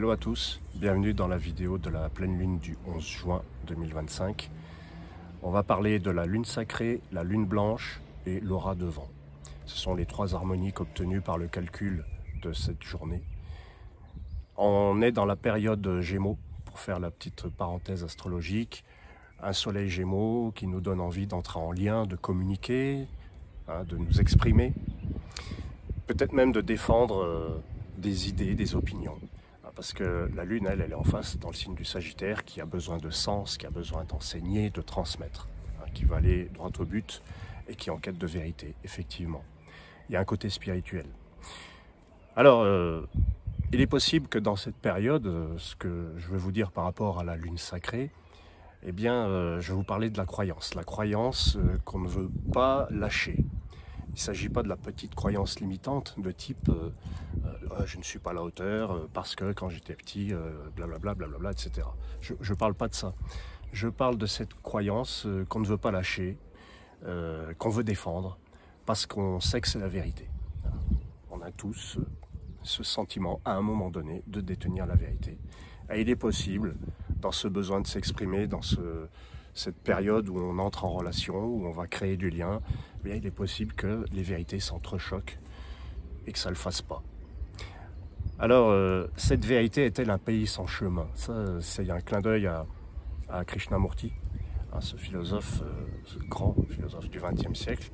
Hello à tous, bienvenue dans la vidéo de la pleine lune du 11 juin 2025. On va parler de la lune sacrée, la lune blanche et l'aura de vent. Ce sont les trois harmoniques obtenues par le calcul de cette journée. On est dans la période Gémeaux, pour faire la petite parenthèse astrologique. Un soleil Gémeaux qui nous donne envie d'entrer en lien, de communiquer, de nous exprimer, peut-être même de défendre des idées, des opinions. Parce que la lune, elle est en face dans le signe du Sagittaire, qui a besoin de sens, qui a besoin d'enseigner, de transmettre, qui va aller droit au but et qui est en quête de vérité, effectivement. Il y a un côté spirituel. Alors, il est possible que dans cette période, ce que je vais vous dire par rapport à la lune sacrée, eh bien, je vais vous parler de la croyance qu'on ne veut pas lâcher. Il ne s'agit pas de la petite croyance limitante de type je ne suis pas à la hauteur parce que quand j'étais petit, blablabla, blablabla, etc. Je ne parle pas de ça. Je parle de cette croyance qu'on ne veut pas lâcher, qu'on veut défendre, parce qu'on sait que c'est la vérité. On a tous ce sentiment, à un moment donné, de détenir la vérité. Et il est possible, dans ce besoin de s'exprimer, dans cette période où on entre en relation, où on va créer du lien, eh bien, il est possible que les vérités s'entrechoquent et que ça ne le fasse pas. Alors, cette vérité est-elle un pays sans chemin? Ça, c'est un clin d'œil à Krishnamurti, ce philosophe, ce grand philosophe du XXe siècle,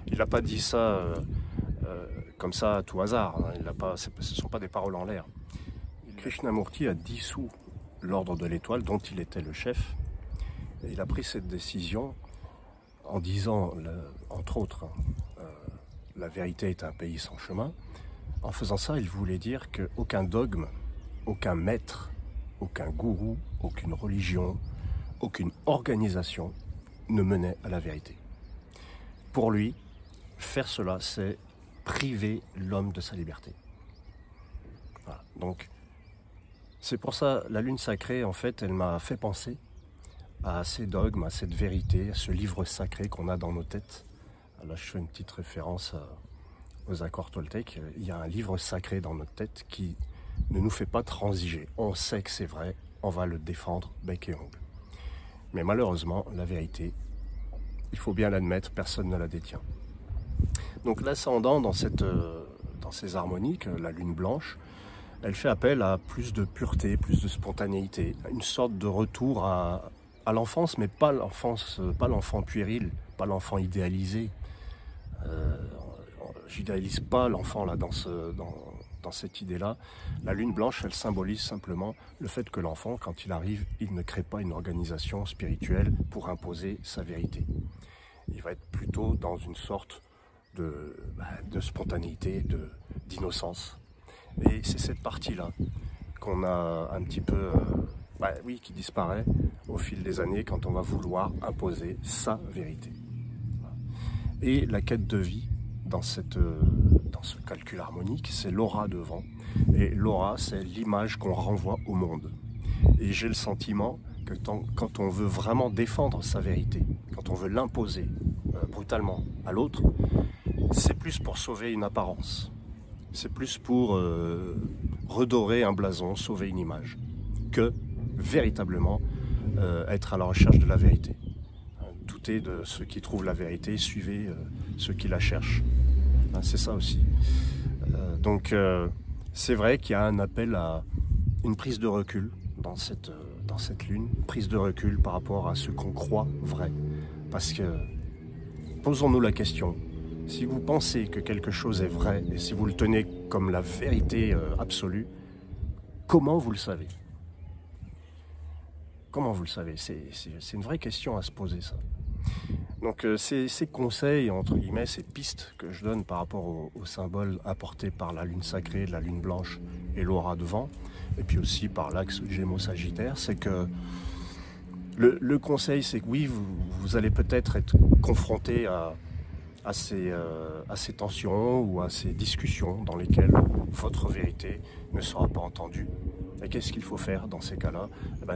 il n'a pas dit ça comme ça à tout hasard. Ce ne sont pas des paroles en l'air. Krishnamurti a dissous l'ordre de l'étoile, dont il était le chef. Et il a pris cette décision en disant, entre autres, la vérité est un pays sans chemin. En faisant ça, il voulait dire qu'aucun dogme, aucun maître, aucun gourou, aucune religion, aucune organisation ne menait à la vérité. Pour lui, faire cela, c'est priver l'homme de sa liberté. Voilà. Donc, c'est pour ça, la lune sacrée, en fait, elle m'a fait penser à ces dogmes, à cette vérité, à ce livre sacré qu'on a dans nos têtes. Là, je fais une petite référence aux accords Toltec. Il y a un livre sacré dans notre tête qui ne nous fait pas transiger. On sait que c'est vrai, on va le défendre bec et ongle. Mais malheureusement, la vérité, il faut bien l'admettre, personne ne la détient. Donc l'ascendant dans ces harmoniques, la lune blanche, elle fait appel à plus de pureté, plus de spontanéité, une sorte de retour à l'enfance, mais pas l'enfant puéril, pas l'enfant idéalisé. J'idéalise pas l'enfant là dans cette idée-là. La lune blanche, elle symbolise simplement le fait que l'enfant, quand il arrive, il ne crée pas une organisation spirituelle pour imposer sa vérité. Il va être plutôt dans une sorte de spontanéité, d'innocence. Et c'est cette partie-là qu'on a un petit peu, qui disparaît au fil des années quand on va vouloir imposer sa vérité. Et la quête de vie, dans ce calcul harmonique, c'est l'aura de vent. Et l'aura, c'est l'image qu'on renvoie au monde. Et j'ai le sentiment que quand on veut vraiment défendre sa vérité, quand on veut l'imposer brutalement à l'autre, c'est plus pour sauver une apparence. C'est plus pour redorer un blason, sauver une image, que véritablement être à la recherche de la vérité. Doutez de ceux qui trouvent la vérité, suivez ceux qui la cherchent. C'est ça aussi. Donc c'est vrai qu'il y a un appel à une prise de recul dans cette lune, prise de recul par rapport à ce qu'on croit vrai. Parce que, posons-nous la question, si vous pensez que quelque chose est vrai, et si vous le tenez comme la vérité absolue, comment vous le savez? Comment vous le savez? C'est une vraie question à se poser, ça. Donc ces conseils, entre guillemets, ces pistes que je donne par rapport aux symboles apportés par la lune sacrée, la lune blanche et l'aura de vent, et puis aussi par l'axe Gémeaux-Sagittaire, c'est que le conseil, c'est que oui, vous allez peut-être être confronté à ces tensions ou à ces discussions dans lesquelles votre vérité ne sera pas entendue. Et qu'est-ce qu'il faut faire dans ces cas-là?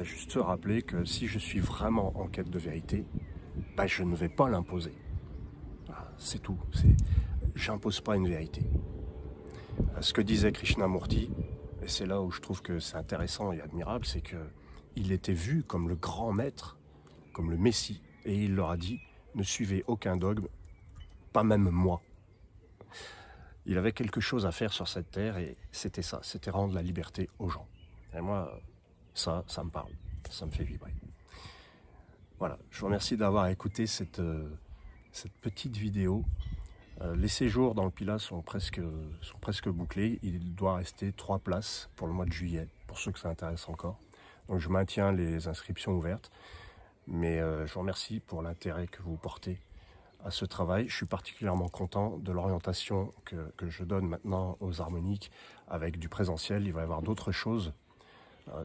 Juste se rappeler que si je suis vraiment en quête de vérité, je ne vais pas l'imposer. C'est tout. J'impose pas une vérité. Ce que disait Krishnamurti, Et c'est là où je trouve que c'est intéressant et admirable, c'est qu'il était vu comme le grand maître, comme le Messie, et il leur a dit, ne suivez aucun dogme, pas même moi. Il avait quelque chose à faire sur cette terre et c'était ça, c'était rendre la liberté aux gens. Et moi, ça me parle, ça me fait vibrer. Voilà, je vous remercie d'avoir écouté cette petite vidéo. Les séjours dans le Pilat sont presque bouclés. Il doit rester 3 places pour le mois de juillet, pour ceux que ça intéresse encore. Donc je maintiens les inscriptions ouvertes. Mais je vous remercie pour l'intérêt que vous portez à ce travail. Je suis particulièrement content de l'orientation que je donne maintenant aux harmoniques avec du présentiel. Il va y avoir d'autres choses.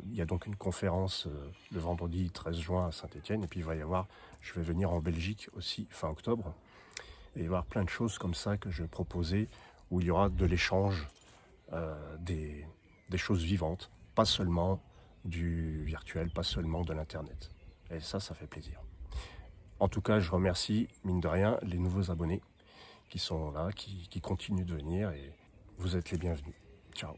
Il y a donc une conférence le vendredi 13 juin à Saint-Étienne. Et puis je vais venir en Belgique aussi fin octobre. Et il va y avoir plein de choses comme ça que je vais proposer où il y aura de l'échange, des choses vivantes, pas seulement du virtuel, pas seulement de l'internet. Et ça fait plaisir. En tout cas, je remercie, mine de rien, les nouveaux abonnés qui sont là, qui continuent de venir et vous êtes les bienvenus. Ciao.